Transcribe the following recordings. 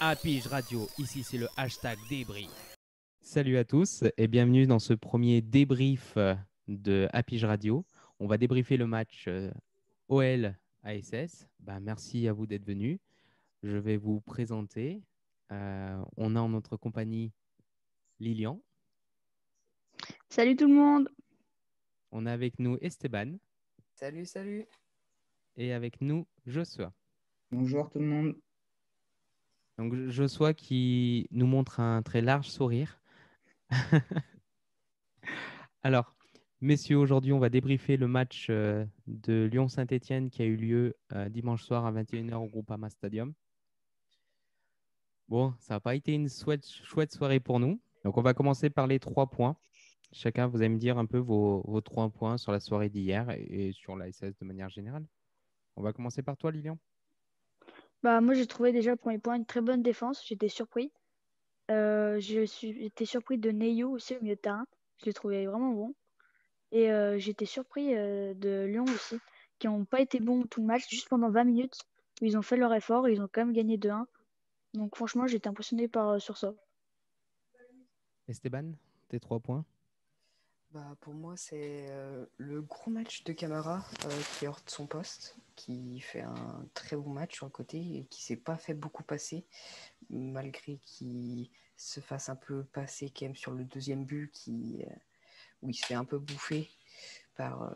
Apige Radio, ici c'est le hashtag débrief. Salut à tous et bienvenue dans ce premier débrief de Apige Radio. On va débriefer le match OL ASS. Merci à vous d'être venus. Je vais vous présenter. On a en notre compagnie Lilian. Salut tout le monde. On a avec nous Esteban. Salut, salut. Et avec nous Joshua. Bonjour tout le monde. Donc Joshua qui nous montre un très large sourire. Alors, messieurs, aujourd'hui, on va débriefer le match de Lyon-Saint-Étienne qui a eu lieu dimanche soir à 21h au Groupama Stadium. Bon, ça n'a pas été une chouette soirée pour nous. Donc, on va commencer par les 3 points. Chacun, vous allez me dire un peu vos 3 points sur la soirée d'hier et sur l'ASS de manière générale. On va commencer par toi, Lilian. Moi, j'ai trouvé déjà le premier point une très bonne défense. J'étais surpris. J'étais surpris de Neyo aussi au milieu de terrain. Je l'ai trouvé vraiment bon. Et j'étais surpris de Lyon aussi, qui n'ont pas été bons tout le match, juste pendant 20 minutes. Ils ont fait leur effort et ils ont quand même gagné 2-1. Donc franchement, j'étais impressionné sur ça. Esteban, tes 3 points. Pour moi, c'est le gros match de Camara qui est hors de son poste, qui fait un très bon match sur le côté et qui s'est pas fait beaucoup passer, malgré qu'il se fasse un peu passer quand même sur le deuxième but où il se fait un peu bouffer par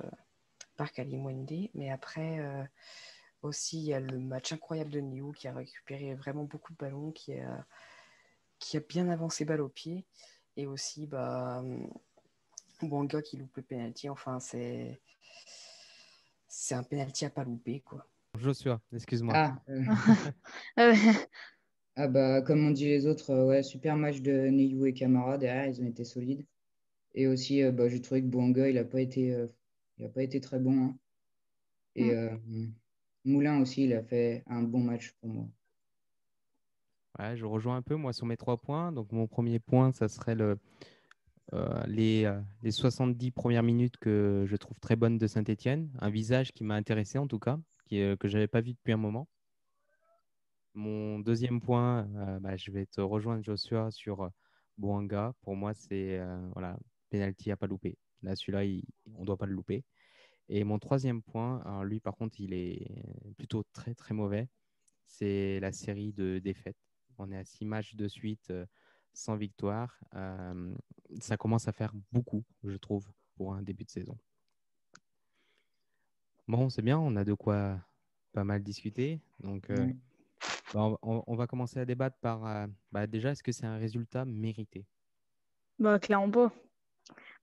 Kalimwende. Mais après, aussi, il y a le match incroyable de Niou qui a récupéré vraiment beaucoup de ballons, qui a bien avancé balle au pied. Et aussi, Bouanga qui loupe le penalty, enfin c'est un penalty à pas louper quoi. Joshua, excuse-moi. Comme on dit les autres, ouais, super match de Neyou et Camara. Derrière, ils ont été solides. Et aussi, j'ai trouvé que Bouanga, il n'a pas été très bon, hein. Et Moulin aussi, il a fait un bon match pour moi. Ouais, je rejoins un peu moi sur mes 3 points. Donc mon premier point, ça serait les 70 premières minutes que je trouve très bonnes de Saint-Étienne. Un visage qui m'a intéressé en tout cas, que je n'avais pas vu depuis un moment. Mon deuxième point, je vais te rejoindre Joshua sur Bouanga. Pour moi, c'est penalty à pas louper. Là, celui-là, on ne doit pas le louper. Et mon troisième point, alors lui par contre, il est plutôt très très mauvais. C'est la série de défaites. On est à 6 matchs de suite sans victoire. Ça commence à faire beaucoup, je trouve, pour un début de saison. Bon, c'est bien, on a de quoi pas mal discuter. Donc, on va commencer à débattre par déjà, est-ce que c'est un résultat mérité? Clairement pas.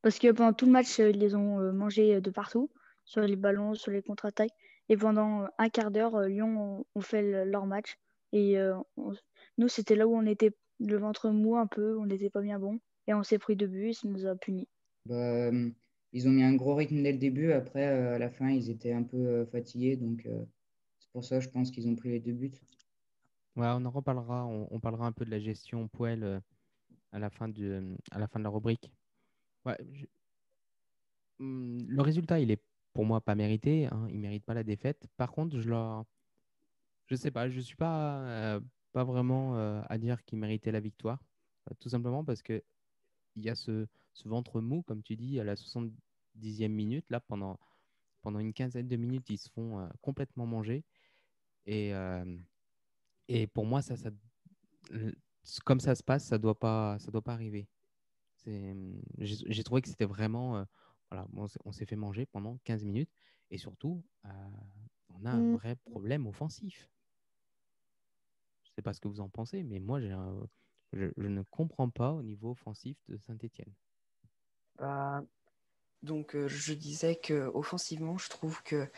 Parce que pendant tout le match, ils les ont mangés de partout, sur les ballons, sur les contre-attaques. Et pendant un quart d'heure, Lyon ont fait leur match. Et nous, c'était là où on était le ventre mou un peu, on n'était pas bien bon. Et on s'est pris 2 buts et ça nous a punis. Ils ont mis un gros rythme dès le début. Après, à la fin, ils étaient un peu fatigués. Donc, c'est pour ça, je pense qu'ils ont pris les 2 buts. Ouais, on en reparlera. On parlera un peu de la gestion Puel à la fin de la rubrique. Ouais, le résultat, il est pour moi pas mérité, hein. Il ne mérite pas la défaite. Par contre, je sais pas, je ne suis pas vraiment à dire qu'il méritait la victoire. Tout simplement parce qu'il y a ce ventre mou, comme tu dis, à la 70e minute. Là, pendant une quinzaine de minutes, ils se font complètement manger. Et pour moi, comme ça se passe, ça doit pas arriver. J'ai trouvé que c'était vraiment. Voilà, on s'est fait manger pendant 15 minutes. Et surtout, on a un vrai problème offensif. Je ne sais pas ce que vous en pensez, mais moi, je ne comprends pas au niveau offensif de Saint-Étienne. Donc je disais que offensivement, je trouve que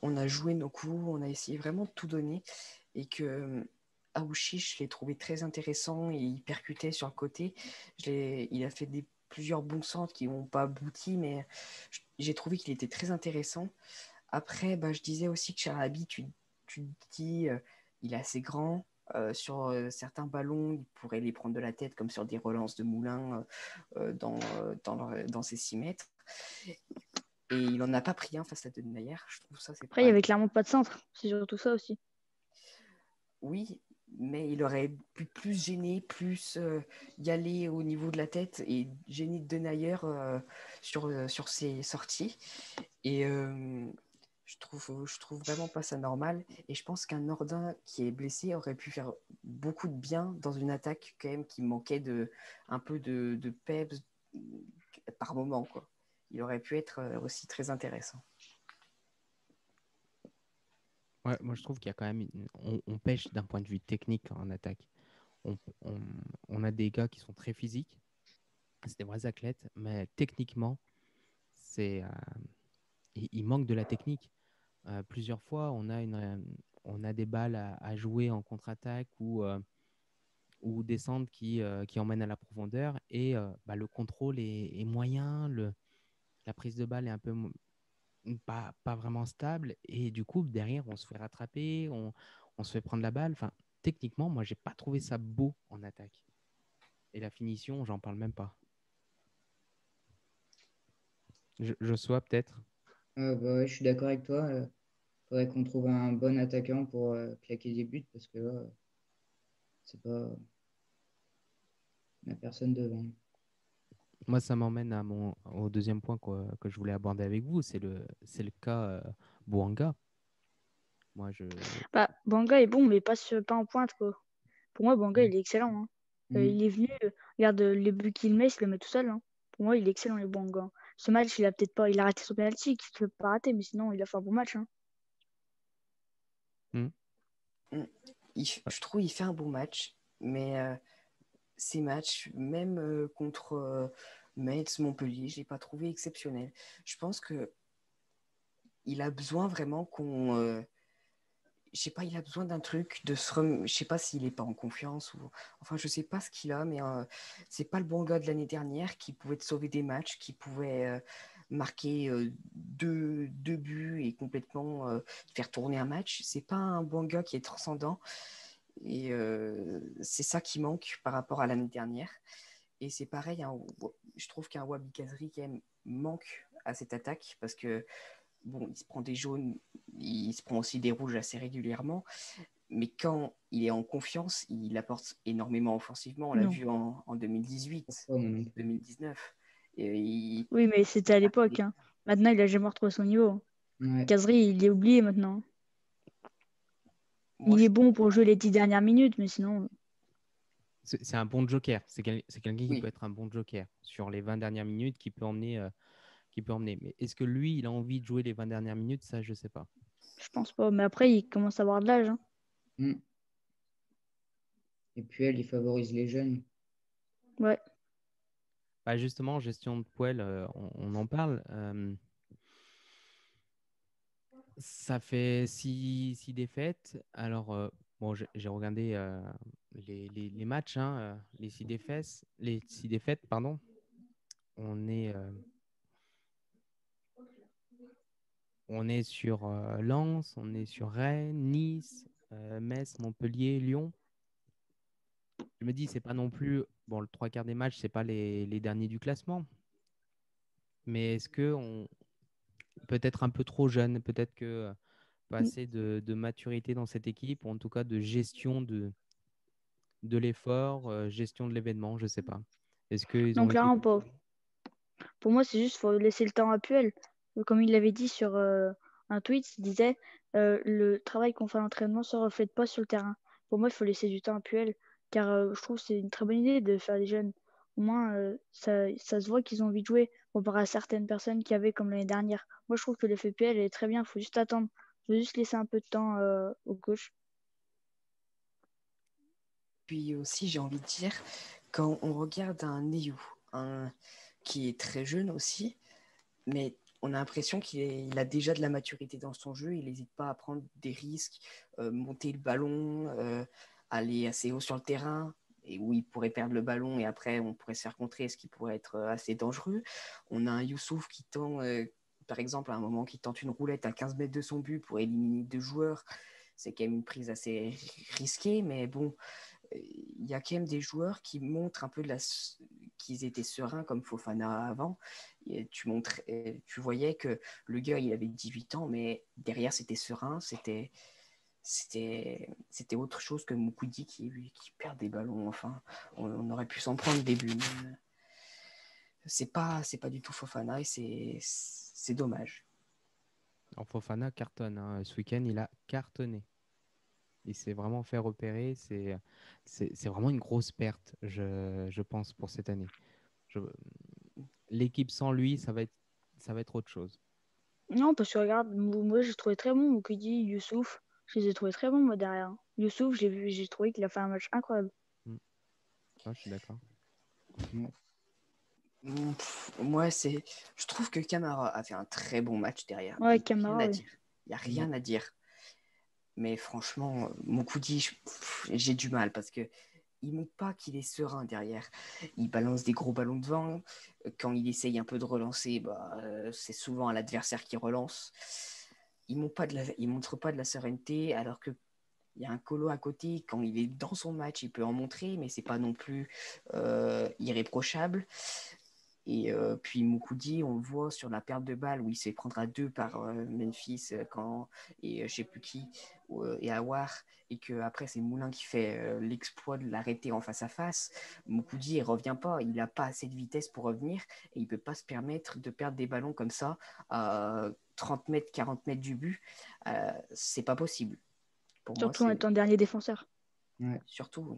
on a joué nos coups, on a essayé vraiment de tout donner et que Aouchi, je l'ai trouvé très intéressant et il percutait sur le côté. Il a fait plusieurs bons centres qui n'ont pas abouti, mais j'ai trouvé qu'il était très intéressant. Après, je disais aussi que Charabi, tu te dis, il est assez grand. Sur certains ballons, il pourrait les prendre de la tête, comme sur des relances de Moulin dans ses 6 mètres. Et il n'en a pas pris un face à Denayer. Je trouve ça, c'est Après, il n'y avait clairement pas de centre. C'est surtout ça aussi. Oui, mais il aurait pu plus gêner, plus y aller au niveau de la tête et gêner Denayer sur ses sorties. Et je trouve vraiment pas ça normal. Et je pense qu'un Nordin qui est blessé aurait pu faire beaucoup de bien dans une attaque quand même qui manquait un peu de peps par moment, quoi. Il aurait pu être aussi très intéressant. Ouais, moi, je trouve qu'il y a quand même. On pêche d'un point de vue technique en attaque. On, on- on a des gars qui sont très physiques, c'est des vrais athlètes, mais techniquement, il manque de la technique. Plusieurs fois, on a des balles à jouer en contre-attaque ou des centres qui emmènent à la profondeur et le contrôle est moyen, la prise de balle est un peu pas vraiment stable et du coup, derrière, on se fait rattraper, on se fait prendre la balle. Enfin, techniquement, moi, j'ai pas trouvé ça beau en attaque. Et la finition, j'en parle même pas. Joshua, peut-être. Bah ouais, je suis d'accord avec toi. Faudrait qu'on trouve un bon attaquant pour claquer des buts parce que là, c'est pas. Il n'y a personne devant. Moi, ça m'emmène au deuxième point que je voulais aborder avec vous. C'est le cas Bouanga. Moi, Bah, Banga est bon, mais pas en pointe, quoi. Pour moi, Banga, Ouais. il est excellent, hein. Mm. Il est venu, regarde les buts qu'il met, il se le met tout seul, hein. Pour moi, il est excellent, les Banga. Ce match, il a peut-être pas, il a raté son penalty, qu'il ne peut pas rater, mais sinon, il a fait un bon match, hein. Hmm. Je trouve qu'il fait un bon match, mais ces matchs, même contre Metz, Montpellier, je ne l'ai pas trouvé exceptionnel. Je pense qu'il a besoin vraiment je sais pas, il a besoin d'un truc, je sais pas s'il n'est pas en confiance, enfin, je sais pas ce qu'il a, mais c'est pas le bon gars de l'année dernière qui pouvait te sauver des matchs, qui pouvait marquer deux buts et complètement faire tourner un match. C'est pas un bon gars qui est transcendant. Et c'est ça qui manque par rapport à l'année dernière. Et c'est pareil, je trouve qu'un Wabi Kazri quand même manque à cette attaque parce que bon, il se prend des jaunes, il se prend aussi des rouges assez régulièrement, mais quand il est en confiance, il apporte énormément offensivement. On l'a Non. vu en 2018, Pourquoi moi non plus. 2019. Et il... Oui, mais c'était à l'époque, hein. Maintenant, il a jamais retrouvé son niveau. Ouais. Kazri, il est oublié maintenant. Moi, Il je... est bon pour jouer les 10 dernières minutes, mais sinon, C'est un bon joker. C'est quelqu'un qui peut Oui, être un bon joker sur les 20 dernières minutes qui peut emmener. Mais est-ce que lui, il a envie de jouer les 20 dernières minutes? Ça, je sais pas. je pense pas. Mais après, il commence à avoir de l'âge, hein. Mm. Et puis elle, il favorise les jeunes. Ouais. Justement, gestion de poêle, on en parle. Ça fait six défaites. Alors, bon, j'ai regardé les matchs, hein, les six défaites, pardon. On est, euh, on est sur Lens, on est sur Rennes, Nice, Metz, Montpellier, Lyon. Je me dis, c'est pas non plus, bon, le trois quarts des matchs, c'est pas les derniers du classement. Mais est-ce que on peut être un peu trop jeune, peut-être que pas assez de maturité dans cette équipe, ou en tout cas de gestion de l'effort, gestion de l'événement, je sais pas. Est-ce qu'ils Non, ont été. clairement pas. Pour moi, c'est juste faut laisser le temps à Puel. Comme il l'avait dit sur un tweet, il disait le travail qu'on fait à l'entraînement ne se reflète pas sur le terrain. Pour moi, il faut laisser du temps à Puel, car je trouve que c'est une très bonne idée de faire des jeunes. Au moins, ça se voit qu'ils ont envie de jouer comparé à certaines personnes qui avaient comme l'année dernière. Moi, je trouve que l'effet Puel est très bien. Il faut juste attendre. Il faut juste laisser un peu de temps au coach. puis aussi, j'ai envie de dire, quand on regarde un Neyou, qui est très jeune aussi, mais on a l'impression il a déjà de la maturité dans son jeu, il n'hésite pas à prendre des risques, monter le ballon, aller assez haut sur le terrain, et où il pourrait perdre le ballon et après on pourrait se faire contrer, ce qui pourrait être assez dangereux. On a un Youssouf qui tend, par exemple, à un moment, qui tente une roulette à 15 mètres de son but pour éliminer deux joueurs. C'est quand même une prise assez risquée, mais bon, il y a quand même des joueurs qui montrent un peu qu'ils étaient sereins comme Fofana avant. Et tu voyais que le gars, il avait 18 ans, mais derrière, c'était serein, c'était autre chose que Moukoudi qui perd des ballons. Enfin, on aurait pu s'en prendre au début. Mais c'est pas du tout Fofana et c'est dommage. Alors, Fofana cartonne, hein. Ce week-end, il a cartonné. Il s'est vraiment fait repérer. C'est vraiment une grosse perte, je pense, pour cette année. L'équipe sans lui, ça va être autre chose. Non, parce que regarde, moi j'ai trouvé très bon Mukidi, Youssouf. Je les ai trouvés très bons, moi, derrière. Youssouf, j'ai trouvé qu'il a fait un match incroyable. Ouais, je suis d'accord. Moi, je trouve que Camara a fait un très bon match derrière. Ouais, Il n'y a Camara, rien à oui. dire. Il n'y a rien à dire. Mais franchement, Moukoudi, j'ai du mal parce que il montre pas qu'il est serein derrière. Il balance des gros ballons devant. Quand il essaye un peu de relancer, c'est souvent à l'adversaire qui relance. Il montre pas de la sérénité, alors que il y a un Colo à côté. Quand il est dans son match, il peut en montrer, mais c'est pas non plus irréprochable. Et puis Moukoudi, on le voit sur la perte de balle où il se fait prendre à 2 par Memphis et je sais plus qui, et Awar, et qu'après c'est Moulin qui fait l'exploit de l'arrêter en face à face. Moukoudi, il revient pas, il n'a pas assez de vitesse pour revenir et il peut pas se permettre de perdre des ballons comme ça à 30 mètres, 40 mètres du but. C'est pas possible. Pour moi, Surtout en étant dernier défenseur. Ouais. surtout, oui.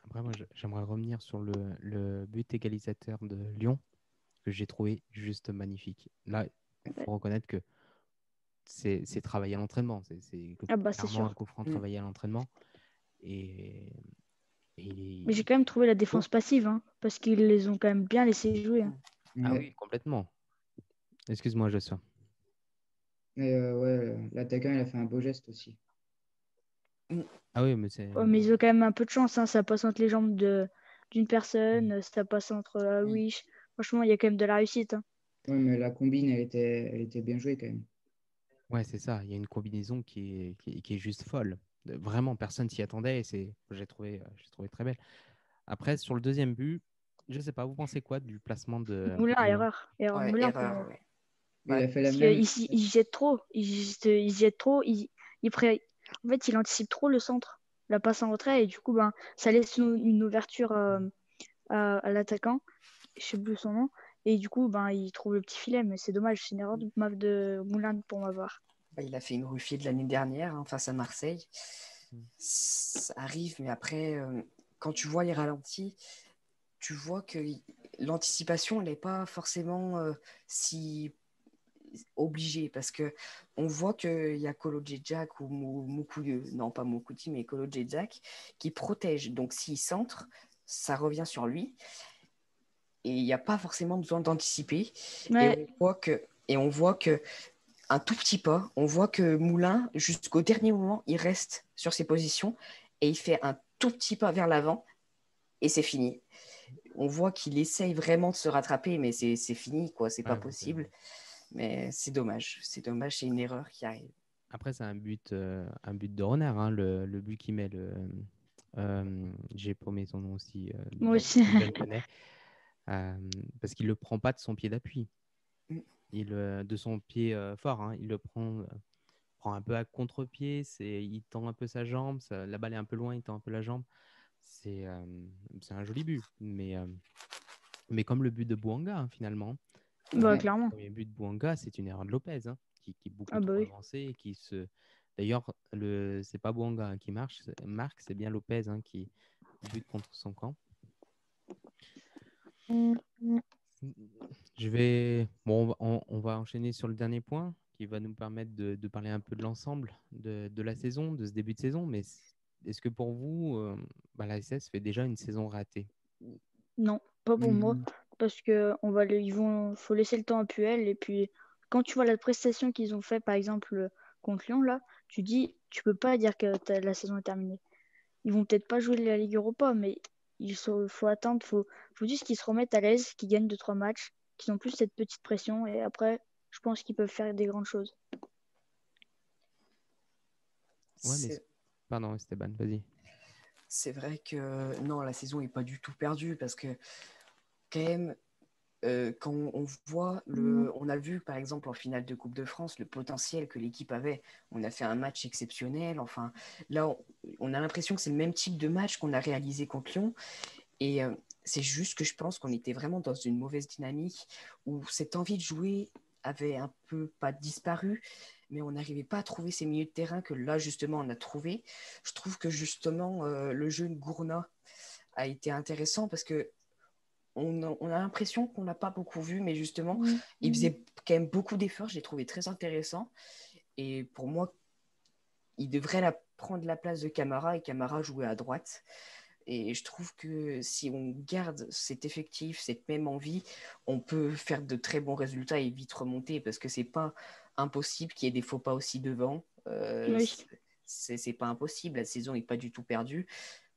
Après moi, j'aimerais revenir sur le but égalisateur de Lyon, que j'ai trouvé juste magnifique. Là, il faut reconnaître que c'est travaillé à l'entraînement. C'est Ah bah c'est clairement un sûr. coup franc travaillé à l'entraînement. Et Mais j'ai quand même trouvé la défense passive, hein, parce qu'ils les ont quand même bien laissé jouer. Hein. Ah Ouais. oui, complètement. Excuse-moi, Joshua. Mais l'attaquant, il a fait un beau geste aussi. Ah oui, mais c'est... Oh, mais ils ont quand même un peu de chance, hein. Ça passe entre les jambes d'une personne, ça passe entre Wish. Franchement, il y a quand même de la réussite. Hein. Ouais, mais la combine, elle était bien jouée quand même. Ouais, c'est ça. Il y a une combinaison qui est juste folle. Vraiment, personne s'y attendait. J'ai trouvé très belle. Après, sur le deuxième but, je sais pas, vous pensez quoi du placement de Moulin, Moulin? erreur de Ouais, Moulin pour erreur, moi. ouais. Il a fait la Parce même. qu'il jette trop, il jette trop, en fait, il anticipe trop le centre, la passe en retrait, et du coup, ben, ça laisse une ouverture à l'attaquant, je sais plus son nom, et du coup, ben, il trouve le petit filet, mais c'est dommage, c'est une erreur de Moulin pour ma part. Il a fait une Ruffier de l'année dernière face à Marseille. Mm. Ça arrive, mais après, quand tu vois les ralentis, tu vois que l'anticipation n'est pas forcément si obligée parce que on voit qu'il y a Kolo Djedjak ou non pas Moukouti, mais Kolo Djedjak qui protège. Donc s'il centre, ça revient sur lui et il n'y a pas forcément besoin d'anticiper. Ouais, Et on voit que un tout petit pas. On voit que Moulin, jusqu'au dernier moment, il reste sur ses positions et il fait un tout petit pas vers l'avant et c'est fini. On voit qu'il essaye vraiment de se rattraper, mais c'est fini, quoi. C'est pas Ouais, possible. Mais c'est dommage. C'est dommage, c'est une erreur qui arrive. Après, c'est un but de renard, hein, le but qu'il met. J'ai paumé son nom aussi, moi aussi. le jeune lyonnais, parce qu'il ne le prend pas de son pied d'appui. Mm. De son pied fort, hein, il le prend un peu à contre-pied, il tend un peu sa jambe, la balle est un peu loin, il tend un peu la jambe. C'est un joli but, mais comme le but de Bouanga, hein, finalement. Bah, Le clairement. premier but de Bouanga, c'est une erreur de Lopez, hein, qui est beaucoup Ah bah trop oui. avancé et qui se. D'ailleurs, c'est pas Bouanga, hein, qui marque, c'est bien Lopez, hein, qui bute contre son camp. Bon, on va enchaîner sur le dernier point qui va nous permettre de parler un peu de l'ensemble de la saison, de ce début de saison. Mais est-ce que pour vous, la SS fait déjà une saison ratée? Non, pas pour moi. Mm. Parce que faut laisser le temps à Puel. Et puis, quand tu vois la prestation qu'ils ont fait, par exemple, contre Lyon, là, tu peux pas dire que la saison est terminée. Ils vont peut-être pas jouer la Ligue Europa, mais faut attendre, faut juste qu'ils se remettent à l'aise, qu'ils gagnent 2-3 matchs, qu'ils ont plus cette petite pression. Et après, je pense qu'ils peuvent faire des grandes choses. Ouais, mais C'est pardon, Esteban, vas-y. c'est vrai que non, la saison n'est pas du tout perdue parce que quand même, quand on voit on a vu par exemple en finale de Coupe de France le potentiel que l'équipe avait. On a fait un match exceptionnel. Enfin, là, on a l'impression que c'est le même type de match qu'on a réalisé contre Lyon. Et c'est juste que je pense qu'on était vraiment dans une mauvaise dynamique où cette envie de jouer avait un peu pas disparu, mais on n'arrivait pas à trouver ces milieux de terrain que là, justement, on a trouvé. Je trouve que justement, le jeu de Gourna a été intéressant parce que on a l'impression qu'on n'a pas beaucoup vu, mais justement, il faisait quand même beaucoup d'efforts. J'ai trouvé très intéressant. Et pour moi, il devrait prendre la place de Camara et Camara jouer à droite. Et je trouve que si on garde cet effectif, cette même envie, on peut faire de très bons résultats et vite remonter parce que c'est pas impossible qu'il y ait des faux pas aussi devant. Oui. C'est pas impossible. La saison n'est pas du tout perdue.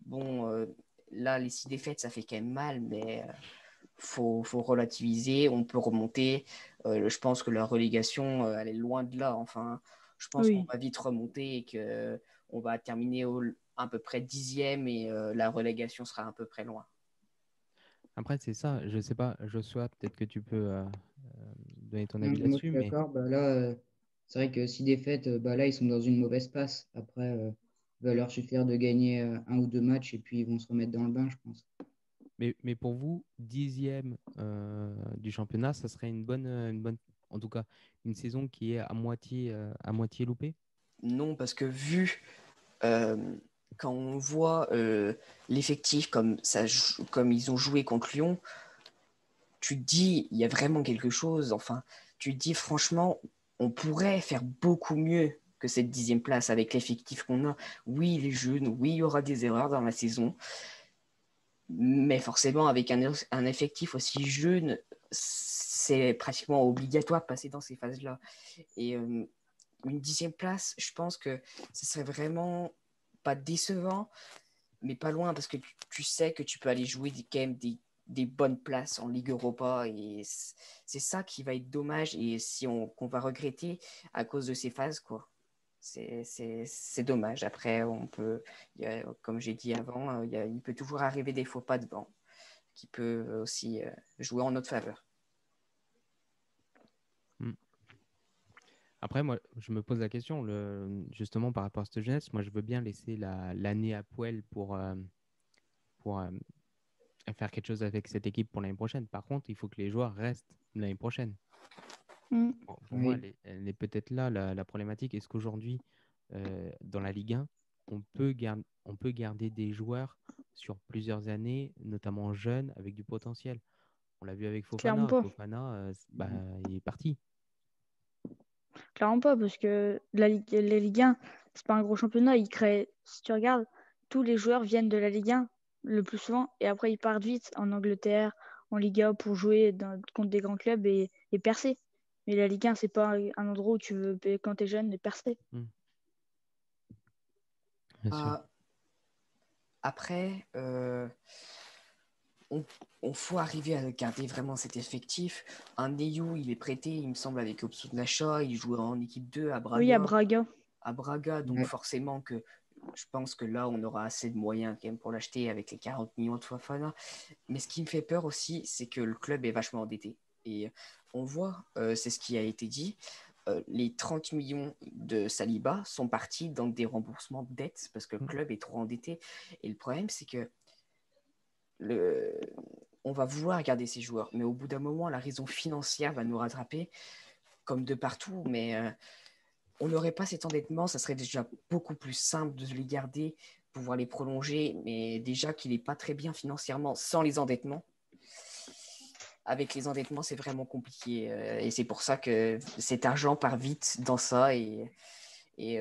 Bon, là, les 6 défaites, ça fait quand même mal, mais faut relativiser. On peut remonter. Je pense que la relégation, elle est loin de là. Enfin, je pense qu'on va vite remonter et qu'on va terminer à peu près 10e et la relégation sera à peu près loin. Après, c'est ça. Je sais pas, Joshua, peut-être que tu peux donner ton avis Moi, je là-dessus. suis Mais d'accord. Bah, là, c'est vrai que 6 défaites, bah, là, ils sont dans une mauvaise passe. Après, il va leur suffire de gagner 1 ou 2 matchs et puis ils vont se remettre dans le bain, je pense. Mais pour vous, 10e du championnat, ça serait une bonne, en tout cas, une saison qui est à moitié loupée? Non, parce que quand on voit l'effectif comme ils ont joué contre Lyon, tu te dis, il y a vraiment quelque chose. Enfin, tu te dis, franchement, on pourrait faire beaucoup mieux que cette 10e place avec l'effectif qu'on a. Oui, les jeunes, oui, il y aura des erreurs dans la saison. Mais forcément, avec un effectif aussi jeune, c'est pratiquement obligatoire de passer dans ces phases-là. Et une 10e place, je pense que ce serait vraiment pas décevant, mais pas loin, parce que tu sais que tu peux aller jouer quand même des bonnes places en Ligue Europa, et c'est ça qui va être dommage, et qu'on va regretter à cause de ces phases, quoi. C'est dommage. Après, comme j'ai dit avant, il peut toujours arriver des faux pas devant, qui peut aussi jouer en notre faveur. Après, moi, je me pose la question, justement, par rapport à cette jeunesse, moi, je veux bien laisser l'année à poil pour faire quelque chose avec cette équipe pour l'année prochaine. Par contre, il faut que les joueurs restent l'année prochaine. Pour moi, elle est peut-être là, la problématique. Est-ce qu'aujourd'hui, dans la Ligue 1, on peut garder des joueurs sur plusieurs années, notamment jeunes, avec du potentiel? On l'a vu avec Clairement Fofana. pas. Fofana, il est parti. Clairement pas, parce que la Ligue 1, c'est pas un gros championnat. Si tu regardes, tous les joueurs viennent de la Ligue 1 le plus souvent, et après ils partent vite en Angleterre, en Liga pour jouer contre des grands clubs et percer. Mais la Ligue 1, c'est pas un endroit où tu veux, quand tu es jeune, percer. Bien sûr. Après, on faut arriver à garder vraiment cet effectif. Un Neyou, il est prêté, il me semble, avec option d'achat. Il joue en équipe 2 à Braga. Oui, à Braga. À Braga, donc forcément que je pense que là, on aura assez de moyens quand même pour l'acheter avec les 40 millions de Fofana. Mais ce qui me fait peur aussi, c'est que le club est vachement endetté. Et on voit, c'est ce qui a été dit, les 30 millions de Saliba sont partis dans des remboursements de dettes parce que le club est trop endetté. Et le problème, c'est que on va vouloir garder ces joueurs, mais au bout d'un moment, la raison financière va nous rattraper, comme de partout. Mais on n'aurait pas cet endettement, ça serait déjà beaucoup plus simple de les garder, pouvoir les prolonger, mais déjà qu'il n'est pas très bien financièrement sans les endettements. Avec les endettements, c'est vraiment compliqué. Et c'est pour ça que cet argent part vite dans ça. Et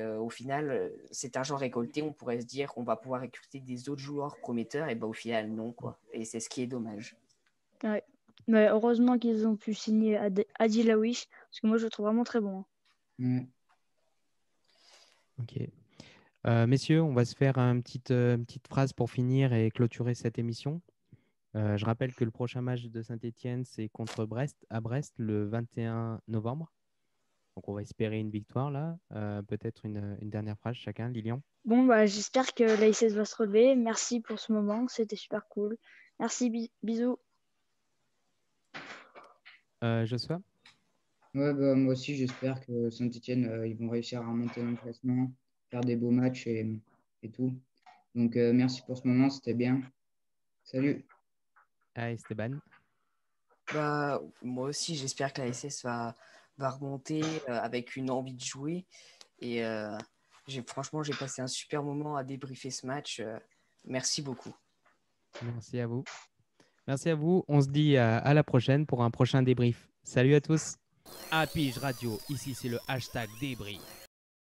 au final, cet argent récolté, on pourrait se dire qu'on va pouvoir recruter des autres joueurs prometteurs. Et au final, non, quoi. Et c'est ce qui est dommage. Ouais. Mais heureusement qu'ils ont pu signer Adil Aouish, parce que moi, je le trouve vraiment très bon. Ok. Messieurs, on va se faire une petite phrase pour finir et clôturer cette émission. Je rappelle que le prochain match de Saint-Étienne, c'est contre Brest, à Brest, le 21 novembre. Donc, on va espérer une victoire là. Peut-être une dernière phrase chacun. Lilian? Bon, j'espère que l'AICS va se relever. Merci pour ce moment, c'était super cool. Merci, bisous. Joshua? Ouais, bah, moi aussi, j'espère que Saint-Étienne, ils vont réussir à remonter dans le classement, faire des beaux matchs et tout. Donc, merci pour ce moment, c'était bien. Salut. Ah, Esteban? Bah, moi aussi, j'espère que la SS va remonter avec une envie de jouer. Et franchement, j'ai passé un super moment à débriefer ce match. Merci beaucoup. Merci à vous. Merci à vous. On se dit à la prochaine pour un prochain débrief. Salut à tous. Apige Radio, ici c'est le hashtag débrief.